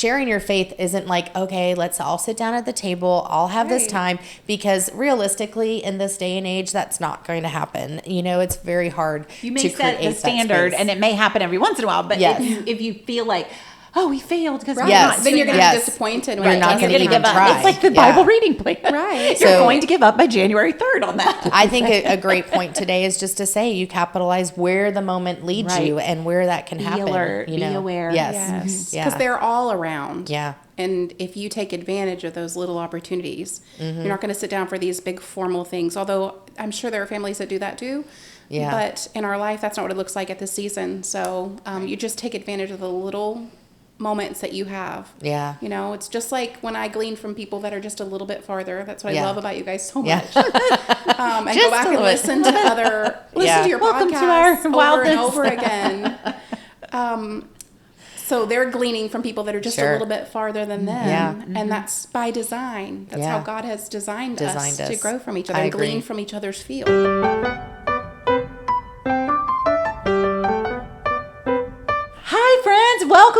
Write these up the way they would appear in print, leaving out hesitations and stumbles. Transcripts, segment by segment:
sharing your faith isn't like, okay, let's all sit down at the table, all have this time, because realistically in this day and age, that's not going to happen. You know, it's very hard to You may set the standard, and it may happen every once in a while, but if you feel like, oh, we failed because then you're going to be disappointed. You're not going to give up. try. It's like the Bible reading plan. Right. You're going to give up by January 3rd on that. I think a great point today is just to say you capitalize where the moment leads you and where that can happen. Be alert. You know? Be aware. Yes. Because they're all around. Yeah. And if you take advantage of those little opportunities, you're not going to sit down for these big formal things. Although I'm sure there are families that do that too. Yeah. But in our life, that's not what it looks like at this season. So you just take advantage of the little moments that you have. Yeah. You know, it's just like when I glean from people that are just a little bit farther. That's what I love about you guys so much. And go back and listen to listen to your podcasts over and over again. So they're gleaning from people that are just a little bit farther than them. Yeah. And that's by design. That's how God has designed us to grow from each other and glean from each other's field.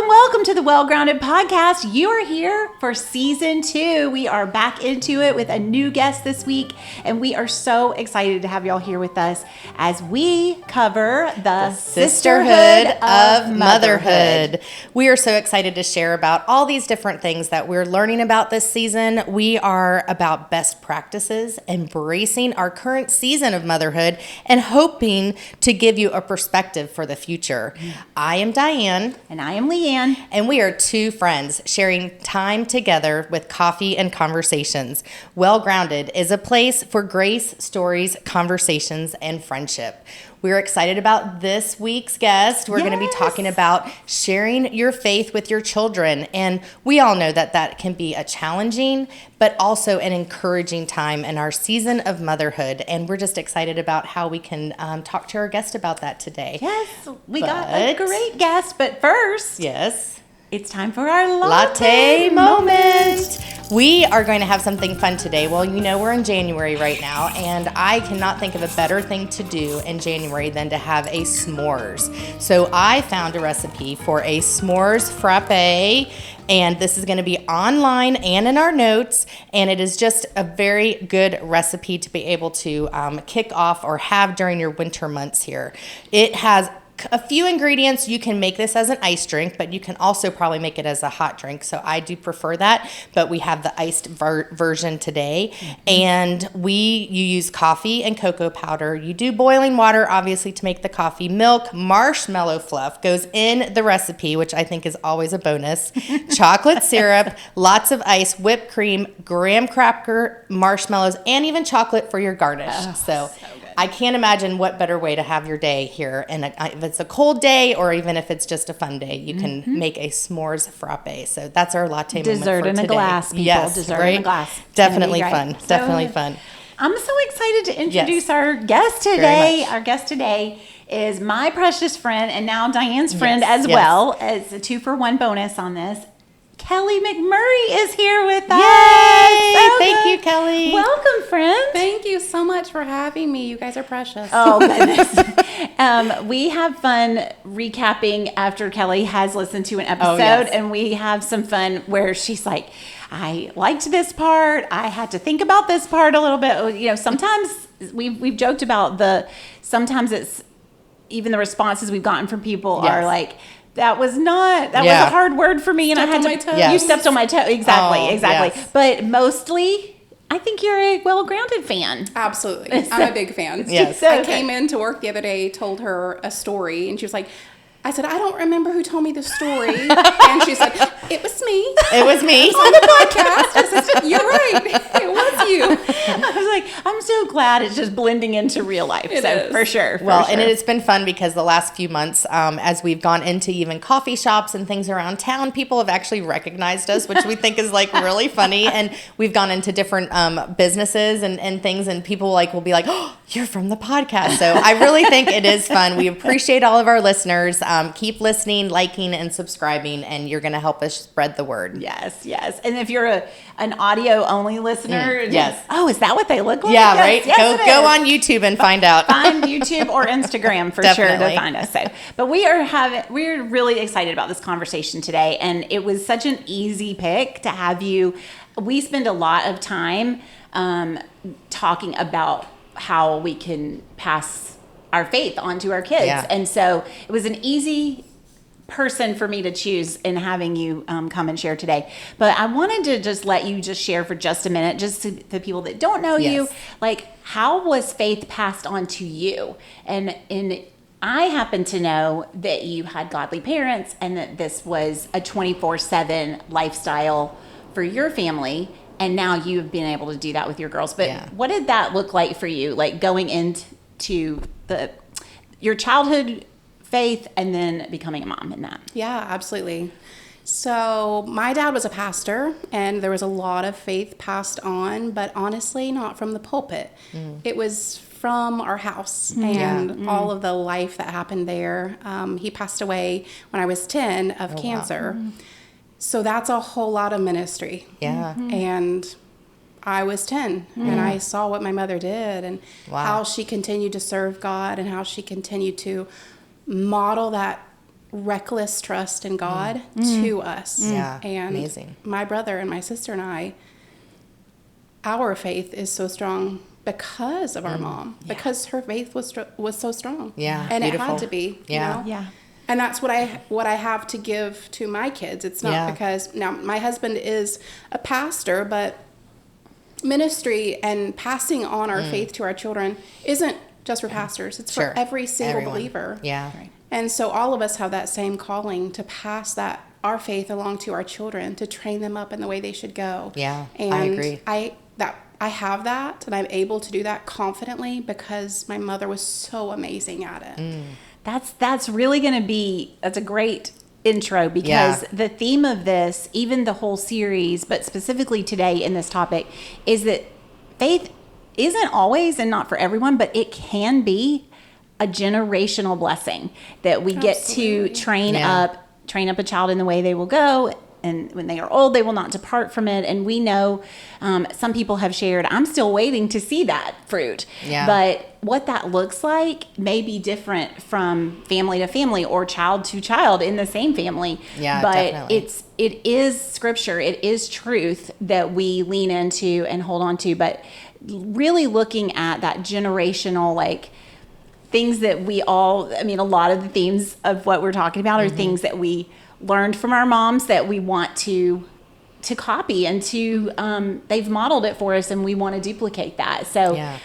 Welcome to the Well-Grounded Podcast. You are here for season 2. We are back into it with a new guest this week, and we are so excited to have y'all here with us as we cover the sisterhood of motherhood. We are so excited to share about all these different things that we're learning about this season. We are about best practices, embracing our current season of motherhood, and hoping to give you a perspective for the future. I am Diane. And I am Leigh Ann. And we are two friends sharing time together with coffee and conversations. Well Grounded is a place for grace, stories, conversations, and friendship. We're excited about this week's guest. We're going to be talking about sharing your faith with your children. And we all know that that can be a challenging, but also an encouraging time in our season of motherhood. And we're just excited about how we can talk to our guest about that today. Yes, we got a great guest. But first, it's time for our latte moment. We are going to have something fun today. Well, you know, we're in January right now, and I cannot think of a better thing to do in January than to have a s'mores. So I found a recipe for a s'mores frappe, and this is going to be online and in our notes, and it is just a very good recipe to be able to kick off or have during your winter months here. It has a few ingredients. You can make this as an iced drink, but you can also probably make it as a hot drink. So I do prefer that, but we have the iced version today. And you use coffee and cocoa powder. You do boiling water, obviously, to make the coffee. Milk, marshmallow fluff goes in the recipe, which I think is always a bonus. Chocolate syrup, lots of ice, whipped cream, graham cracker, marshmallows, and even chocolate for your garnish. So I can't imagine what better way to have your day here. And if it's a cold day or even if it's just a fun day, you can make a s'mores frappe. So that's our latte moment for today. Dessert in a glass, people. Yes, Dessert in a glass. Definitely fun. Definitely fun. I'm so excited to introduce our guest today. Our guest today is my precious friend and now Diane's friend as well. As a 2-for-1 bonus on this. Kelly McMurray is here with us. Yay! Thank you, Kelly. Welcome, friend. Thank you so much for having me. You guys are precious. Oh, goodness. We have fun recapping after Kelly has listened to an episode, and we have some fun where she's like, I liked this part. I had to think about this part a little bit. You know, sometimes we've joked about sometimes it's even the responses we've gotten from people are like, that was a hard word for me, and I had to. You stepped on my toe. Exactly. Yes. But mostly, I think you're a well-grounded fan. Absolutely, I'm a big fan. Yes. I came into work the other day, told her a story, and she was like, I said, I don't remember who told me the story. And she said, it was me. It was me. On the podcast. I said, you're right. It was you. I was like, I'm so glad it's just blending into real life. It is. For sure. And it's been fun because the last few months, as we've gone into even coffee shops and things around town, people have actually recognized us, which we think is like really funny. And we've gone into different businesses and things, and people will be like, oh, you're from the podcast. So I really think it is fun. We appreciate all of our listeners. Keep listening, liking, and subscribing, and you're going to help us spread the word. Yes, yes. And if you're an audio only listener, yes. Oh, is that what they look like? Yeah, yes, right. Yes, go on YouTube and find out. Find YouTube or Instagram for sure to find us. So, but we're really excited about this conversation today, and it was such an easy pick to have you. We spend a lot of time talking about how we can pass our faith on to our kids. Yeah. And so it was an easy person for me to choose in having you come and share today. But I wanted to just let you just share for just a minute, just to the people that don't know you, like, how was faith passed on to you? And I happen to know that you had godly parents and that this was a 24/7 lifestyle for your family. And now you've been able to do that with your girls. But what did that look like for you? Like going into your childhood faith and then becoming a mom in that? Yeah, absolutely. So my dad was a pastor, and there was a lot of faith passed on, but honestly, not from the pulpit. It was from our house and all of the life that happened there. He passed away when I was 10 of cancer. Wow. So that's a whole lot of ministry. Yeah. And I was 10 and I saw what my mother did and how she continued to serve God and how she continued to model that reckless trust in God to us. Yeah. And amazing. My brother and my sister and I, our faith is so strong because of our mom, because her faith was so strong. Yeah. And beautiful. it had to be, you know? Yeah. And that's what I have to give to my kids. It's not because now my husband is a pastor, but ministry and passing on our faith to our children isn't just for pastors. It's for every single believer. Yeah. Right. And so all of us have that same calling to pass our faith along to our children, to train them up in the way they should go. Yeah. And I agree. I have that, and I'm able to do that confidently because my mother was so amazing at it. That's really going to be, that's a great intro because the theme of this, even the whole series, but specifically today in this topic, is that faith isn't always and not for everyone, but it can be a generational blessing that we get to train up a child in the way they will go. And when they are old, they will not depart from it. And we know some people have shared, I'm still waiting to see that fruit. Yeah. But what that looks like may be different from family to family or child to child in the same family. Yeah, but definitely. It is scripture. It is truth that we lean into and hold on to. But really looking at that generational, like, things that a lot of the themes of what we're talking about are things that we learned from our moms that we want to copy and they've modeled it for us and we want to duplicate that. So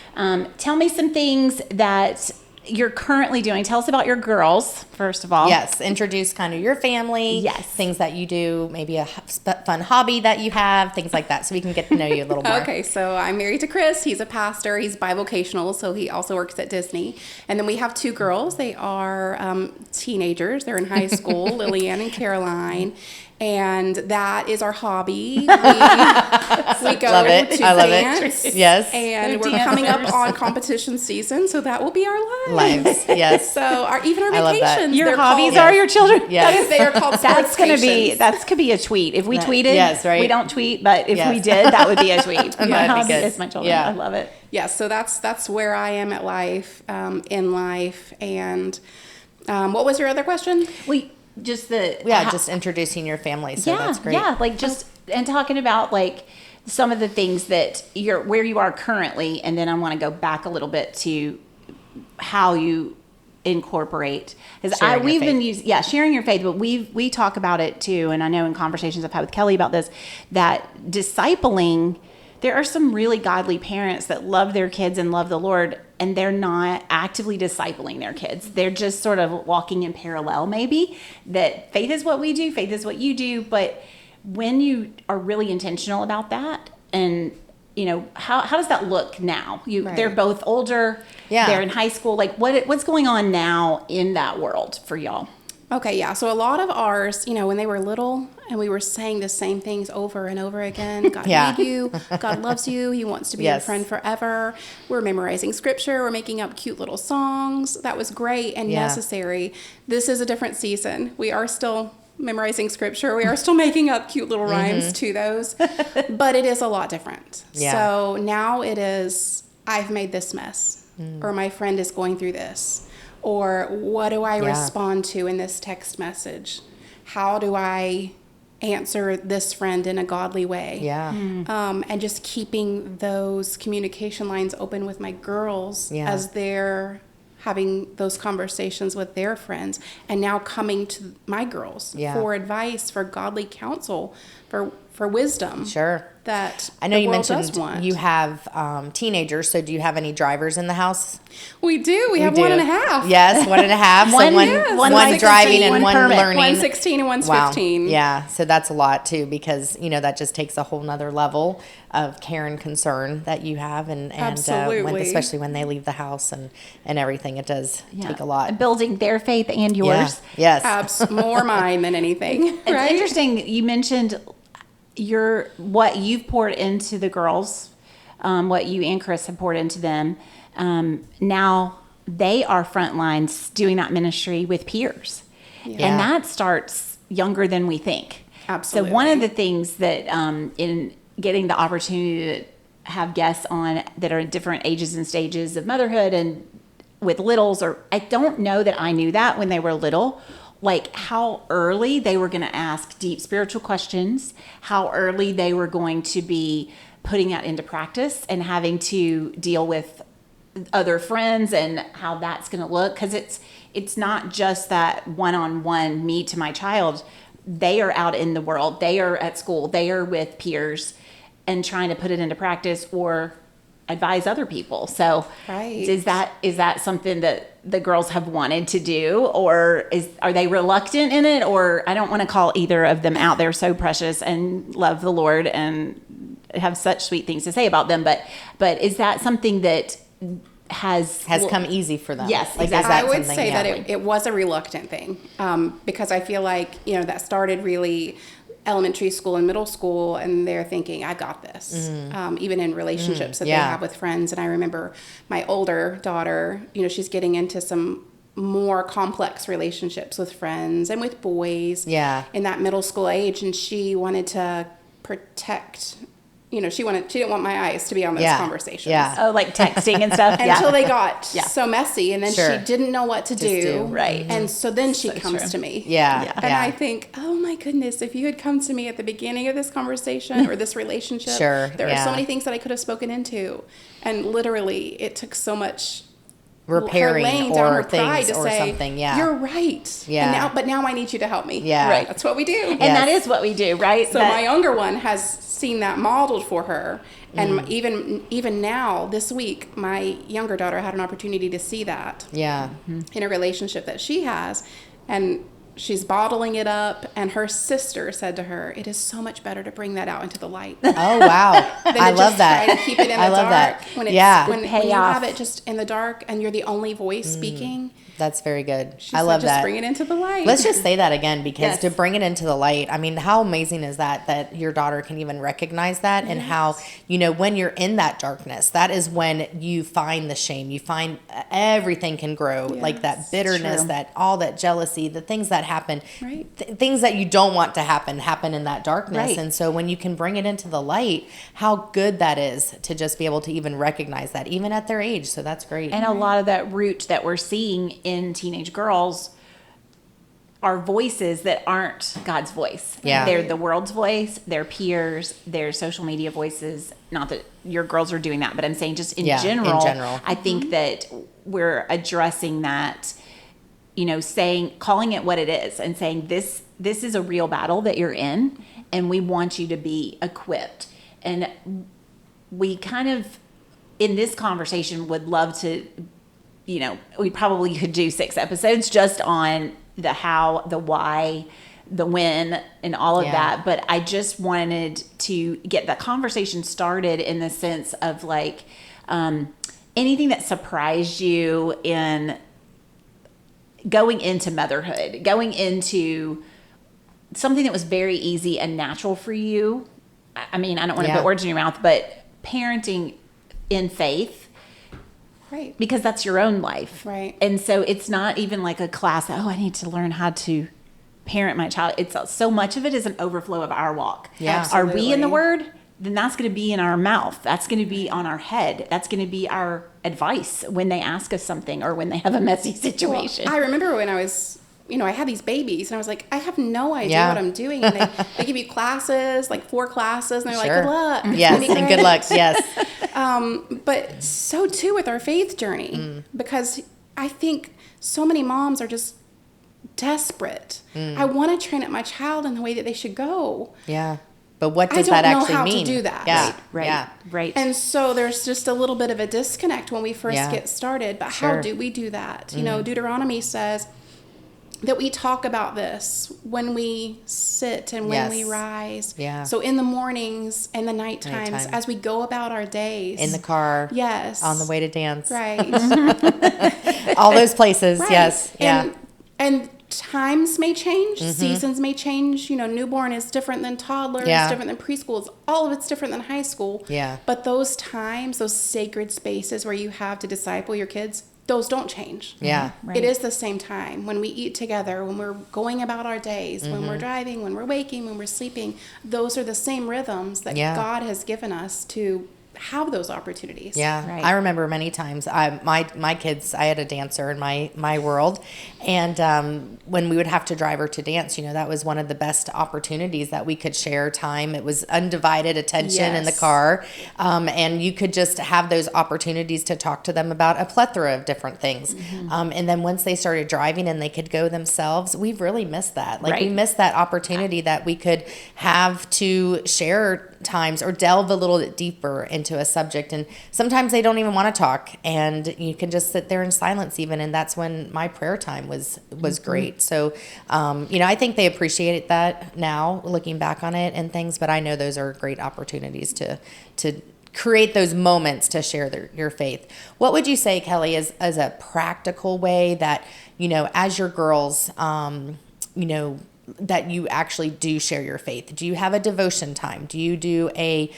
tell me some things that you're currently doing. Tell us about your girls, first of all. Yes. Introduce kind of your family. Yes. Things that you do, maybe a fun hobby that you have, things like that, so we can get to know you a little more. Okay. So I'm married to Chris. He's a pastor. He's bivocational, so he also works at Disney. And then we have two girls. They are teenagers. They're in high school, Lily Ann and Caroline. And that is our hobby. We go love it. to I love dance. It. Yes. And we're coming up on competition season, so that will be our lives. Yes. So our vacations. Your hobbies are your children. Yes. They are called That's could be a tweet. If we tweeted, we don't tweet, but if we did, that would be a tweet. My hobby is my children. I love it. Yes. So that's where I am at life, in life. And what was your other question? Just introducing your family. So that's great. Yeah, like and talking about like some of the things that where you are currently, and then I want to go back a little bit to how you incorporate, because we've been using sharing your faith, but we talk about it too, and I know in conversations I've had with Kelly about this, that discipling, there are some really godly parents that love their kids and love the Lord, and they're not actively discipling their kids. They're just sort of walking in parallel, maybe, that faith is what we do, faith is what you do. But when you are really intentional about that, and, how does that look now? They're both older. Yeah. They're in high school. Like, what's going on now in that world for y'all? Okay, yeah. So a lot of ours, when they were little and we were saying the same things over and over again. God made you. God loves you. He wants to be your friend forever. We're memorizing scripture. We're making up cute little songs. That was great and necessary. This is a different season. We are still memorizing scripture. We are still making up cute little rhymes to those, but it is a lot different. Yeah. So now it is, I've made this mess, or my friend is going through this, or what do I respond to in this text message? How do I answer this friend in a godly way? Yeah. And just keeping those communication lines open with my girls as they're having those conversations with their friends, and now coming to my girls for advice, for godly counsel, for wisdom. Sure. That I know you mentioned you have teenagers, so do you have any drivers in the house? We do. We have 1.5. Yes, 1.5. So one driving and one learning. 116 and one's 15. Wow. Yeah, so that's a lot too, because that just takes a whole nother level of care and concern that you have, and especially when they leave the house and everything, it does take a lot. Building their faith and yours. Yeah. Yes. More mine than anything. It's interesting. You mentioned what you've poured into the girls, what you and Chris have poured into them. Now they are front lines doing that ministry with peers. Yeah. And that starts younger than we think. Absolutely. So one of the things that in getting the opportunity to have guests on that are in different ages and stages of motherhood and with littles, or I don't know that I knew that when they were little, like how early they were going to ask deep spiritual questions, how early they were going to be putting that into practice and having to deal with other friends and how that's going to look. Because it's not just that one-on-one me to my child. They are out in the world. They are at school. They are with peers and trying to put it into practice or advise other people. So is that something that the girls have wanted to do, or are they reluctant in it? Or I don't want to call either of them out. They're so precious and love the Lord and have such sweet things to say about them. But is that something that has come easy for them? Yes, exactly. I would say that it was a reluctant thing, because I feel like that started really elementary school and middle school, and they're thinking, I got this, even in relationships that they have with friends. And I remember my older daughter, she's getting into some more complex relationships with friends and with boys in that middle school age, and she wanted to protect, she didn't want my eyes to be on those conversations. Yeah. Oh, like texting and stuff. Until they got so messy, and then she didn't know what to do. Right. And so then she comes to me. Yeah. And I think, oh my goodness, if you had come to me at the beginning of this conversation or this relationship, there are so many things that I could have spoken into. And literally, it took so much repairing or things or say, something. Yeah. You're right. Yeah. But now I need you to help me. Yeah. Right. That's what we do. And that is what we do, right? So my younger one has seen that modeled for her. And even now, this week, my younger daughter had an opportunity to see that in a relationship that she has. And she's bottling it up. And her sister said to her, it is so much better to bring that out into the light. Oh, wow. I love that. Try to keep it in the dark. That. When you have it just in the dark and you're the only voice speaking. That's very good. I love that. Just bring it into the light. Let's just say that again, because to bring it into the light, I mean, how amazing is that your daughter can even recognize that, and how, when you're in that darkness, that is when you find the shame. You find everything can grow, like that bitterness, that all that jealousy, the things that happen, things that you don't want to happen in that darkness. Right. And so when you can bring it into the light, how good that is to just be able to even recognize that, even at their age. So that's great. And a lot of that root that we're seeing in teenage girls are voices that aren't God's voice. Yeah. They're the world's voice, their peers, their social media voices. Not that your girls are doing that, but I'm saying just in general, I think that we're addressing that, calling it what it is and saying this is a real battle that you're in, and we want you to be equipped. And we kind of, in this conversation, would love to, we probably could do 6 episodes just on the how, the why, the when, and all of that. But I just wanted to get the conversation started in the sense of like anything that surprised you in going into motherhood, going into something that was very easy and natural for you. I mean, I don't want to put words in your mouth, but parenting in faith. Right. Because that's your own life. Right. And so it's not even like a class, I need to learn how to parent my child. It's so much of it is an overflow of our walk. Yeah. Absolutely. Are we in the Word? Then that's going to be in our mouth. That's going to be on our head. That's going to be our advice when they ask us something or when they have a messy situation. Well, I remember when I was, I had these babies and I was like, I have no idea what I'm doing. And they give you classes, like 4 classes, and they're like, good luck. Yes, and good luck. Yes. But so too with our faith journey, because I think so many moms are just desperate. I want to train up my child in the way that they should go. Yeah. But what does that actually mean? I don't know how to do that. Yeah. Right. Yeah. Right. And so there's just a little bit of a disconnect when we first get started. But how do we do that? Deuteronomy says that we talk about this when we sit and when we rise. Yeah. So in the mornings and the night times, as we go about our days. In the car. Yes. On the way to dance. Right. All those places. Right. Yes. Yeah. And times may change, seasons may change. Newborn is different than toddler, it's different than preschool. All of it's different than high school. Yeah. But those times, those sacred spaces where you have to disciple your kids, those don't change. Yeah. Right. It is the same time when we eat together, when we're going about our days, when we're driving, when we're waking, when we're sleeping. Those are the same rhythms that God has given us to have those opportunities. Yeah. Right. I remember many times my kids, I had a dancer in my world, and when we would have to drive her to dance, that was one of the best opportunities that we could share time. It was undivided attention in the car, and you could just have those opportunities to talk to them about a plethora of different things. And then once they started driving and they could go themselves, we've really missed that. We missed that opportunity that we could have to share times or delve a little bit deeper into a subject. And sometimes they don't even want to talk, and you can just sit there in silence even. And that's when my prayer time was great. So, I think they appreciate that now looking back on it and things, but I know those are great opportunities to create those moments to share your faith. What would you say, Kelly, as a practical way that, as your girls, that you actually do share your faith? Do you have a devotion time? Do you do a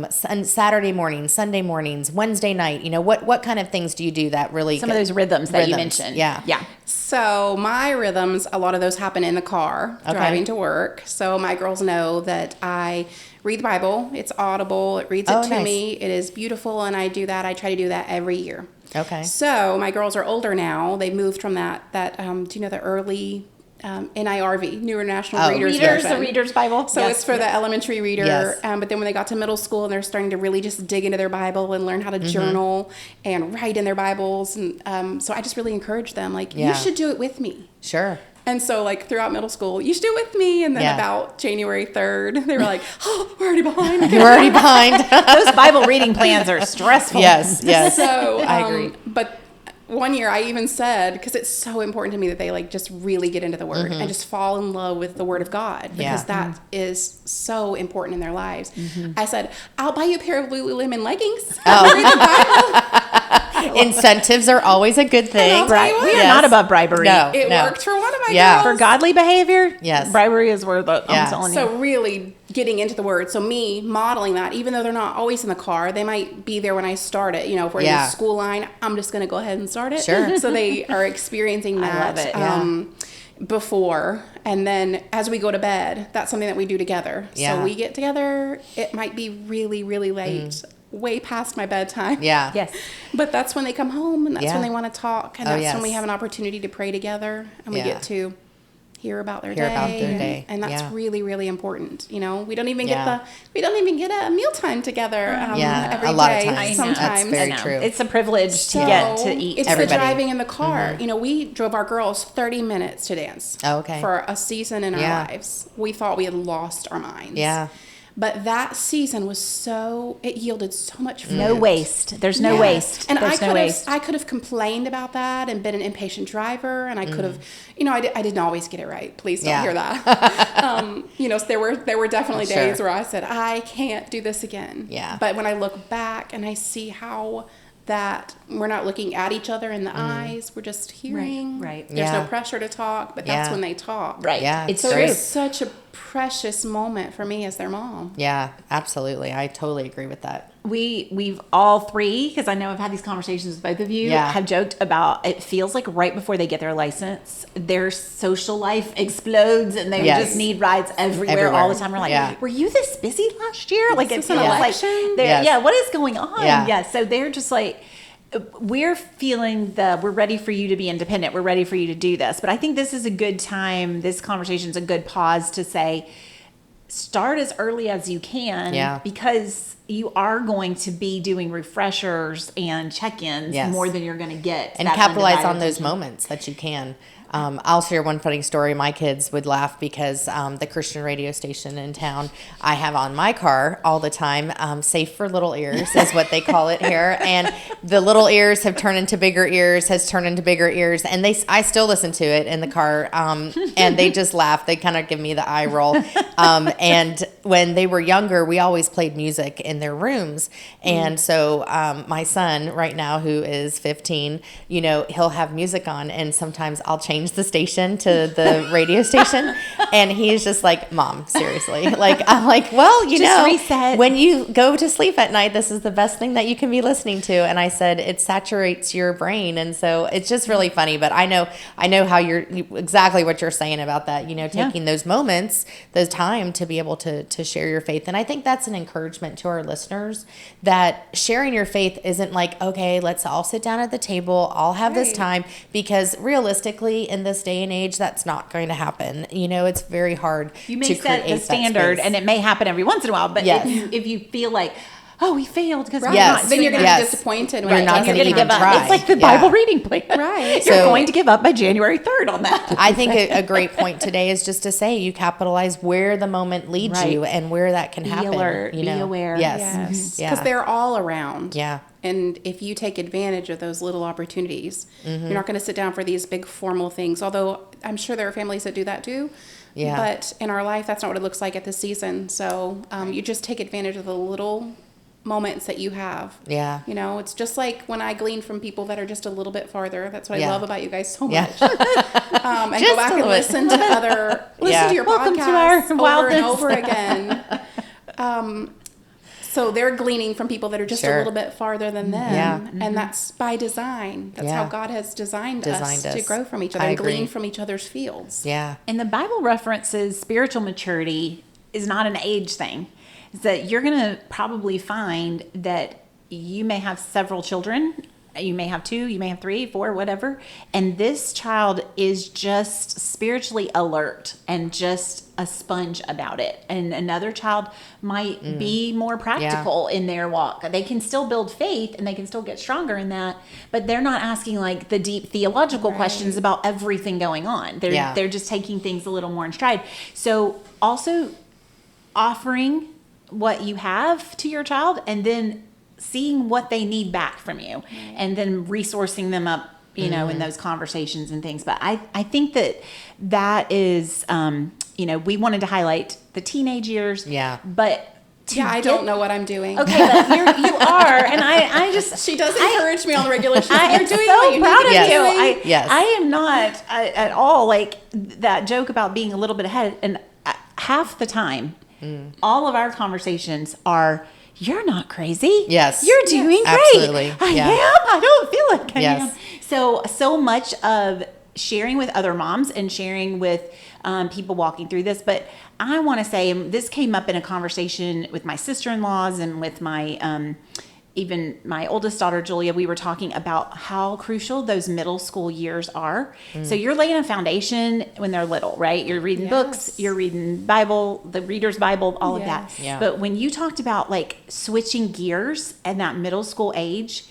Saturday morning, Sunday mornings, Wednesday night? What kind of things do you do that really... Some of those rhythms that you mentioned. Yeah. Yeah. So my rhythms, a lot of those happen in the car, driving to work. So my girls know that I read the Bible. It's audible. It reads it to me. It is beautiful, and I do that. I try to do that every year. Okay. So my girls are older now. They moved from that do you know the early... NIRV, New International Readers Version. The Reader's Bible. So it's for the elementary reader. Yes. But then when they got to middle school and they're starting to really just dig into their Bible and learn how to journal and write in their Bibles. And so I just really encourage them, you should do it with me. Sure. And so throughout middle school, you should do it with me. And then about January 3rd, they were like, oh, we're already behind. You're already behind. Those Bible reading plans are stressful. Yes. So I agree. But one year I even said, because it's so important to me that they just really get into the Word and just fall in love with the Word of God, because that is so important in their lives. I said, I'll buy you a pair of Lululemon leggings. Read the Bible. Incentives are always a good thing. Right. We are not above bribery. No. It worked for one of my girls. For godly behavior, Yes. bribery is where I'm telling you. So really getting into the Word. So me modeling that, even though they're not always in the car, they might be there when I start it. If we're in the school line, I'm just going to go ahead and start it. Sure. So they are experiencing that. I love it. Before, and then as we go to bed, that's something that we do together. So we get together. It might be really, really late, way past my bedtime. Yeah. Yes. But that's when they come home, and that's when they want to talk, and that's when we yes. have an opportunity to pray together, and we get to hear about their day. And that's really, really important. We don't even get a mealtime together every a lot of day. times. Sometimes That's very true. It's a privilege to get to eat. It's everybody. the driving in the car. We drove our girls 30 minutes to dance. Oh, okay. For a season in our lives. We thought we had lost our minds. Yeah. But that season was it yielded so much fruit. No waste. There's no waste. And There's no waste. I could have complained about that and been an impatient driver, and I could have, I didn't always get it right. Please don't hear that. So there were definitely days where I said, I can't do this again. Yeah. But when I look back and I see how that we're not looking at each other in the eyes. We're just hearing. Right. There's no pressure to talk, but that's when they talk. Right. Yeah, It's So true. it's such a precious moment for me as their mom. Yeah, absolutely. I totally agree with that. We've all three, because I know I've had these conversations with both of you, have joked about it feels like right before they get their license, their social life explodes and they just need rides everywhere all the time. We're like, were you this busy last year? Like, it's an election? Yeah, what is going on? Yeah, so they're just like, we're feeling we're ready for you to be independent. We're ready for you to do this. But I think this is a good time. This conversation is a good pause to say, start as early as you can because you are going to be doing refreshers and check-ins more than you're going to get. And capitalize on those moments that you can. I'll share one funny story. My kids would laugh because the Christian radio station in town I have on my car all the time, safe for little ears is what they call it here. And the little ears have turned into bigger ears, and I still listen to it in the car, and they just laugh. They kind of give me the eye roll. And when they were younger, we always played music in their rooms. And so my son right now, who is 15, he'll have music on, and sometimes I'll change the station to the radio station, and he's just like, Mom, seriously. Like, I'm like, well, reset. When you go to sleep at night, this is the best thing that you can be listening to. And I said, it saturates your brain. And so it's just really funny, but I know how exactly what you're saying about that, taking those moments, those time to be able to share your faith. And I think that's an encouragement to our listeners, that sharing your faith isn't like, okay, let's all sit down at the table, all have this time, because realistically, in this day and age, that's not going to happen. It's very hard. You may set the standard, and it may happen every once in a while. But if you feel like, oh, we failed because we're not, then you're going to be disappointed. You're not going to give up. try. It's like the Bible reading plan. Right. You're going to give up by January 3rd on that. I think a great point today is just to say you capitalize where the moment leads you and where that can happen. Be alert. Be aware. Yes. Because they're all around. Yeah. And if you take advantage of those little opportunities, you're not going to sit down for these big formal things. Although I'm sure there are families that do that too. Yeah. But in our life, that's not what it looks like at this season. So you just take advantage of the little moments that you have. Yeah. It's just like when I glean from people that are just a little bit farther. That's what I love about you guys so much. And go back and listen to your podcasts over and over again. So they're gleaning from people that are just a little bit farther than them. Yeah. And that's by design. That's how God has designed us to grow from each other and glean from each other's fields. Yeah. And the Bible references spiritual maturity is not an age thing. It's that you're going to probably find that you may have several children. You may have 2, you may have 3, 4, whatever. And this child is just spiritually alert and just a sponge about it. And another child might be more practical in their walk. They can still build faith and they can still get stronger in that, but they're not asking like the deep theological questions about everything going on. They're just taking things a little more in stride. So also offering what you have to your child and then seeing what they need back from you and then resourcing them up, in those conversations and things. But I think that is, we wanted to highlight the teenage years. Yeah. But I don't know what I'm doing. Okay, but you are, and I just she does encourage me on the regular. I am so proud of you. I am not at all like that joke about being a little bit ahead. And half the time, all of our conversations are, you're not crazy. Yes. You're doing great. Absolutely. I am. I don't feel like I am. So much of sharing with other moms and sharing with people walking through this. But I want to say, and this came up in a conversation with my sister-in-laws and with my even my oldest daughter, Julia. We were talking about how crucial those middle school years are. So you're laying a foundation when they're little, right? You're reading books, you're reading Bible, the Reader's Bible, all of that. Yeah. But when you talked about like switching gears at that middle school age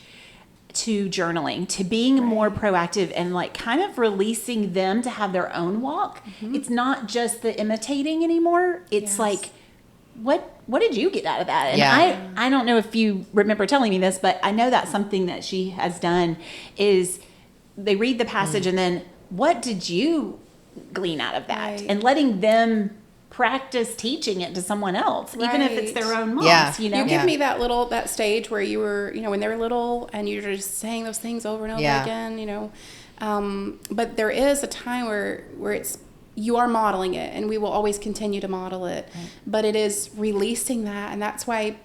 to journaling, to being more proactive and like kind of releasing them to have their own walk, it's not just the imitating anymore. It's like, what did you get out of that? And I don't know if you remember telling me this, but I know that's something that she has done is they read the passage and then what did you glean out of that? And letting them practice teaching it to someone else, even if it's their own moms. Yeah. You know, You give me that stage where you were, when they were little and you're just saying those things over and over again, but there is a time where it's, you are modeling it, and we will always continue to model it, but it is releasing that. And that's why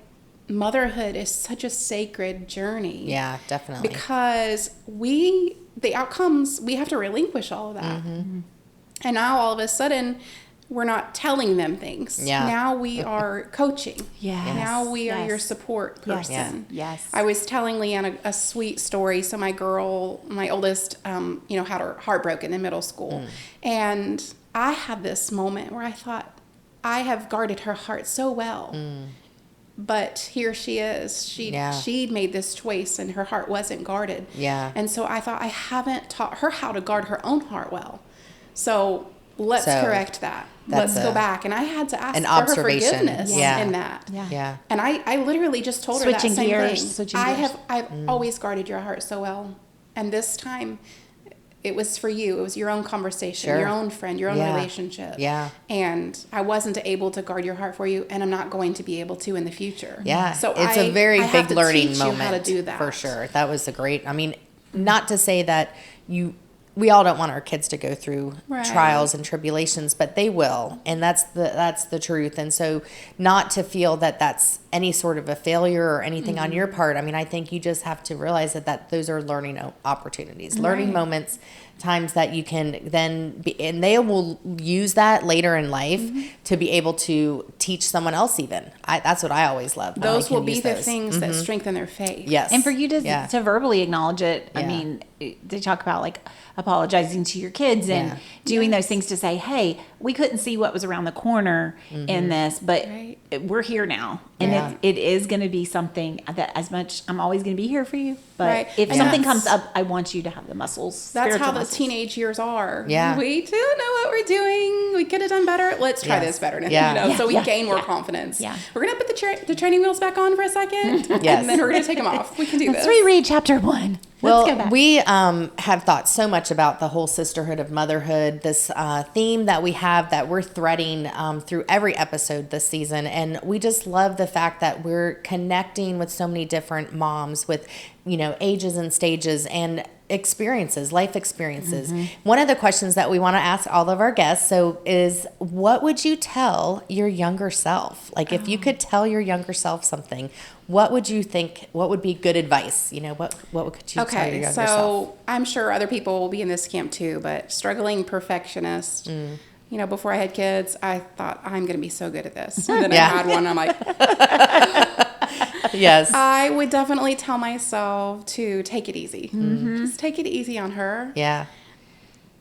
motherhood is such a sacred journey. Yeah, definitely. Because the outcomes, we have to relinquish all of that. And now all of a sudden, we're not telling them things. Yeah. Now we are coaching. Yes. Now we are your support person. Yes. I was telling Leigh Ann a sweet story. So my oldest, had her heart broken in middle school. And I had this moment where I thought, I have guarded her heart so well. But here she is. She'd made this choice and her heart wasn't guarded. Yeah. And so I thought, I haven't taught her how to guard her own heart well. So let's correct that. Let's go back. And I had to ask for her forgiveness in that. Yeah. And I literally just told her that same thing. I've always guarded your heart so well. And this time, it was for you. It was your own conversation, your own friend, your own relationship. Yeah. And I wasn't able to guard your heart for you, and I'm not going to be able to in the future. Yeah. So it's a very big learning moment. You how to do that. For sure. That was not to say that we all don't want our kids to go through trials and tribulations, but they will. And that's the truth. And so not to feel that that's any sort of a failure or anything on your part. I mean, I think you just have to realize that those are learning opportunities, learning moments, times that you can then be, and they will use that later in life to be able to teach someone else even. That's what I always love. Those will be the things that strengthen their faith. Yes. And for you to verbally acknowledge it, I mean, they talk about like apologizing to your kids and doing those things to say, hey, we couldn't see what was around the corner in this, but we're here now. And it is going to be something that as much, I'm always going to be here for you. But if something comes up, I want you to have the muscles. That's how the teenage years are. Yeah. We don't know what we're doing. We could have done better. Let's try this better now. So we gain more confidence. Yeah. We're going to put the training wheels back on for a second. And then we're going to take them off. We can do this. Let's reread chapter 1. Well, we have thought so much about the whole sisterhood of motherhood, this theme that we have that we're threading through every episode this season. And we just love the fact that we're connecting with so many different moms with, ages and stages and experiences, life experiences. One of the questions that we want to ask all of our guests is, what would you tell your younger self? Like if you could tell your younger self something, what would you think, what would be good advice? What could you tell your younger self? So I'm sure other people will be in this camp too, but struggling perfectionist, before I had kids, I thought I'm going to be so good at this. And then I had one, I'm like, yes. I would definitely tell myself to take it easy. Just take it easy on her. Yeah.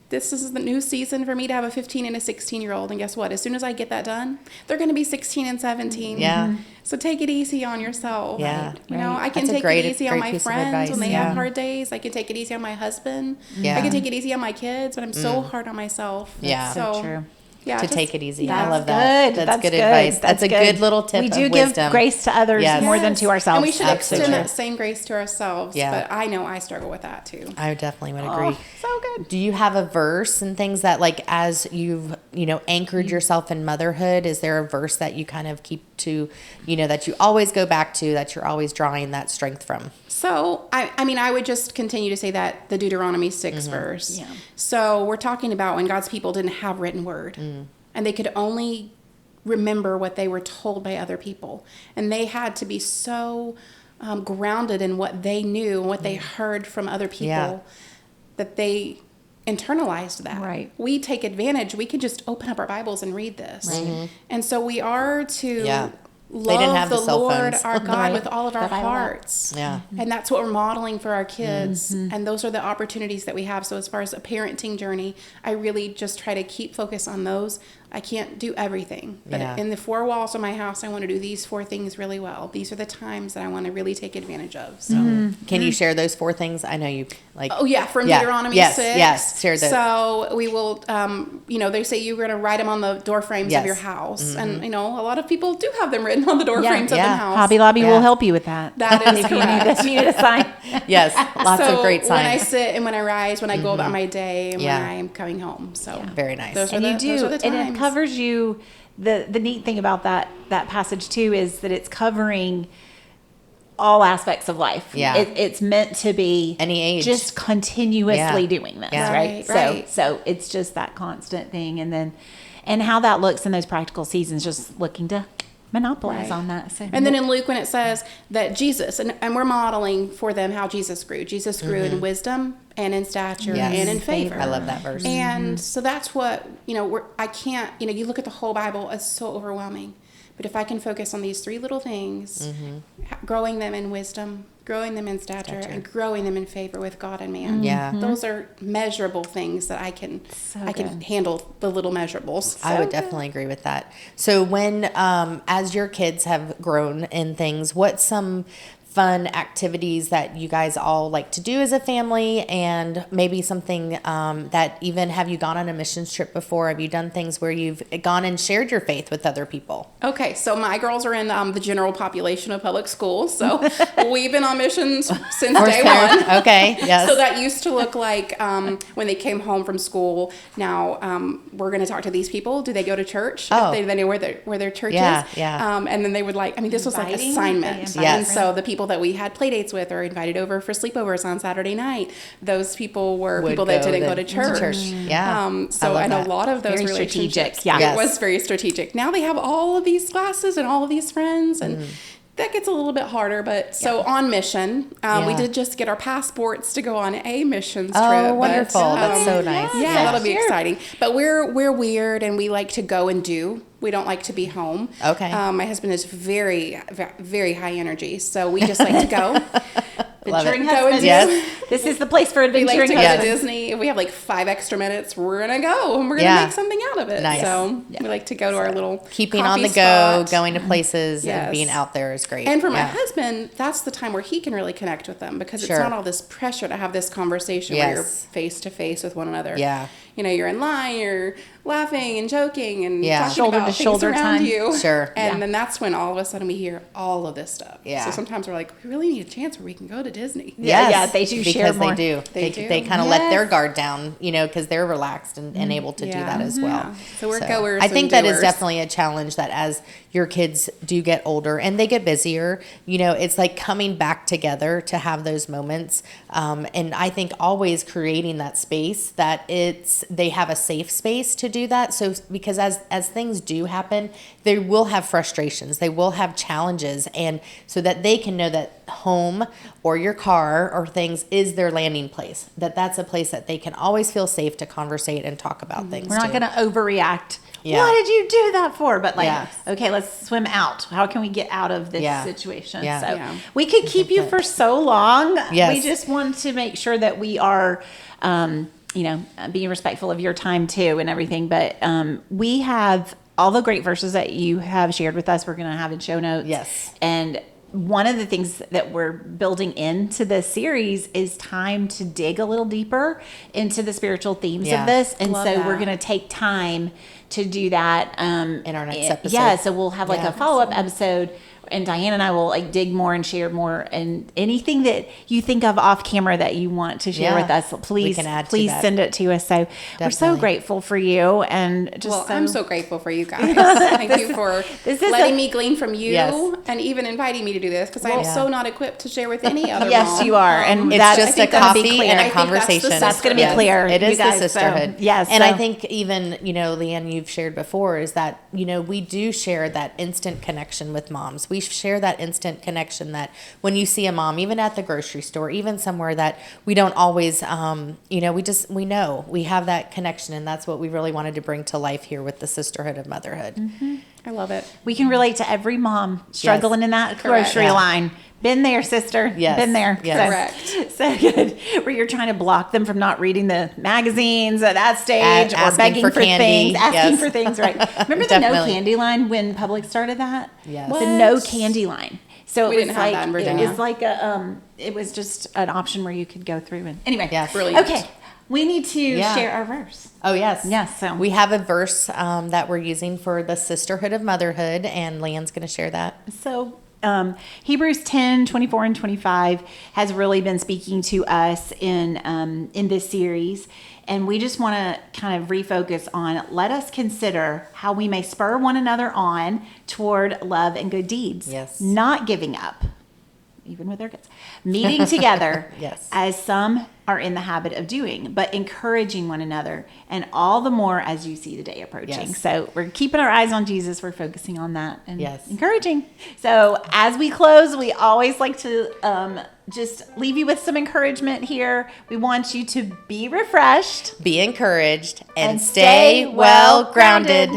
This is the new season for me to have a 15 and a 16-year-old. And guess what? As soon as I get that done, they're going to be 16 and 17. Yeah. So take it easy on yourself. Yeah. I can take it easy on my friends when they have hard days. I can take it easy on my husband. Yeah. I can take it easy on my kids, but I'm so hard on myself. Yeah. So true. Yeah, take it easy. That's I love that. good. That's good advice. That's a good little tip We of do wisdom. give grace to others more than to ourselves. And we should extend that same grace to ourselves. Yeah. But I know I struggle with that too. I definitely would agree. So good. Do you have a verse and things that, like, as you've, anchored yourself in motherhood, is there a verse that you kind of keep to, that you always go back to, that you're always drawing that strength from? So, I would just continue to say that the Deuteronomy 6 verse. Yeah. So we're talking about when God's people didn't have written word. And they could only remember what they were told by other people. And they had to be so grounded in what they knew and what they heard from other people that they internalized that. Right. We take advantage. We could just open up our Bibles and read this. And so we are to love the Lord our God with all of our hearts. Yeah. And that's what we're modeling for our kids. And those are the opportunities that we have. So as far as a parenting journey, I really just try to keep focus on those. I can't do everything. But in the 4 walls of my house, I want to do these 4 things really well. These are the times that I want to really take advantage of. So Can you share those 4 things? I know you like. Oh yeah, from Deuteronomy 6. Yes, share those. So we will, they say you're going to write them on the door frames of your house. And, a lot of people do have them written on the door frames of the house. Hobby Lobby will help you with that. That is correct. If you need a sign. Yes, lots of great signs. When I sit and when I rise, when I go about my day, and when I am coming home. So very nice. Those are And the you do, times. and it covers you the neat thing about that passage too is that it's covering all aspects of life. Yeah. It's meant to be any age, just continuously doing this, right? Right. So it's just that constant thing. And how that looks in those practical seasons, just looking to monopolize on that. So. And then in Luke, when it says that Jesus, and we're modeling for them how Jesus grew in wisdom and in stature and in favor. I love that verse. And so that's what, I can't, you look at the whole Bible, it's so overwhelming. But if I can focus on these 3 little things, growing them in wisdom, growing them in stature, and growing them in favor with God and man. Those are measurable things that I can handle the little measurables. I would definitely agree with that. So when, as your kids have grown in things, what's some fun activities that you guys all like to do as a family, and maybe something that even, have you gone on a missions trip before? Have you done things where you've gone and shared your faith with other people? Okay, so my girls are in the general population of public schools, so we've been on missions since day one. Okay, yes. So that used to look like when they came home from school. Now we're going to talk to these people. Do they go to church? Oh. They know where their church is. Yeah. And then they would this was like assignment. And so the people that we had play dates with or invited over for sleepovers on Saturday night, those people were people that didn't go to church. Yeah. So and a lot of those very relationships, strategic. It was very strategic. Now they have all of these classes and all of these friends, and that gets a little bit harder. But so on mission, we did just get our passports to go on a missions trip. Oh, wonderful. But, that's so nice. Yeah, that'll be exciting. But we're weird, and we like to go and do. We don't like to be home. Okay. My husband is very, very high energy, so we just like to go. Adventuring Go and husband. Yes. This is the place for We adventuring like to go husbands. to Disney. If we have like 5 extra minutes, we're gonna go and we're gonna make something out of it. Nice. So we like to go to our little keeping coffee on the go, spot. going to places, and Yes. being out there is great. And for my husband, that's the time where he can really connect with them, because it's not all this pressure to have this conversation where you're face to face with one another. Yeah. You're in line, you're laughing and joking and talking Shoulder about to things shoulder around time. you. Sure. And then that's when all of a sudden we hear all of this stuff. Yeah. So sometimes we're like, we really need a chance where we can go to Disney. Yeah, they do share more. Because they do. They kind of let their guard down, because they're relaxed and able to do that as well. So we're goers. I think and that is doers. definitely a challenge, that as your kids do get older and they get busier, it's like coming back together to have those moments. And I think always creating that space that they have a safe space to do that. So because as things do happen, they will have frustrations, they will have challenges, and so that they can know that home or your car or things is their landing place, that's a place that they can always feel safe to conversate and talk about things. We're not going to overreact. Yeah. What did you do that for? But okay, let's swim out. How can we get out of this situation? Yeah. So we could keep you for so long. Yes. We just want to make sure that we are, being respectful of your time too and everything. But we have all the great verses that you have shared with us. We're going to have in show notes. Yes. And one of the things that we're building into this series is time to dig a little deeper into the spiritual themes of this. And Love so that. we're going to take time to do that in our next episode. Yeah, so we'll have a follow-up episode, and Diane and I will dig more and share more, and anything that you think of off camera that you want to share with us, please send it to us. So we're so grateful for you, and I'm so grateful for you guys. Thank you for letting me glean from you, and even inviting me to do this, because I am so not equipped to share with any other mom. You are, and it's just a coffee and a conversation. That's going to be clear. It is the sisterhood. And I think even Leigh Ann, you've shared before, is that we do share that instant connection with moms. We share that instant connection that when you see a mom, even at the grocery store, even somewhere that we don't always, we know we have that connection, and that's what we really wanted to bring to life here with the sisterhood of motherhood. Mm-hmm. I love it. We can relate to every mom struggling in that grocery line. Been there, sister. Yes. Been there. Yes. Correct. So good. Where you're trying to block them from not reading the magazines at that stage, or begging for candy. things, asking for things, right? Remember the no candy line when Publix started that? Yes. The no candy line. So we it was didn't have that in Virginia. It was like it was just an option where you could go through and anyway. Yes. Brilliant. Okay. We need to share our verse. Oh, yes. Yes. So we have a verse that we're using for the sisterhood of motherhood, and Leigh Ann's going to share that. So Hebrews 10, 24 and 25 has really been speaking to us in this series. And we just want to kind of refocus on, let us consider how we may spur one another on toward love and good deeds. Yes. Not giving up, even with our kids. Meeting together, yes, as some are in the habit of doing, but encouraging one another, and all the more as you see the day approaching. Yes. So we're keeping our eyes on Jesus. We're focusing on that and yes, encouraging. So as we close, we always like to just leave you with some encouragement here. We want you to be refreshed, be encouraged, and stay well grounded.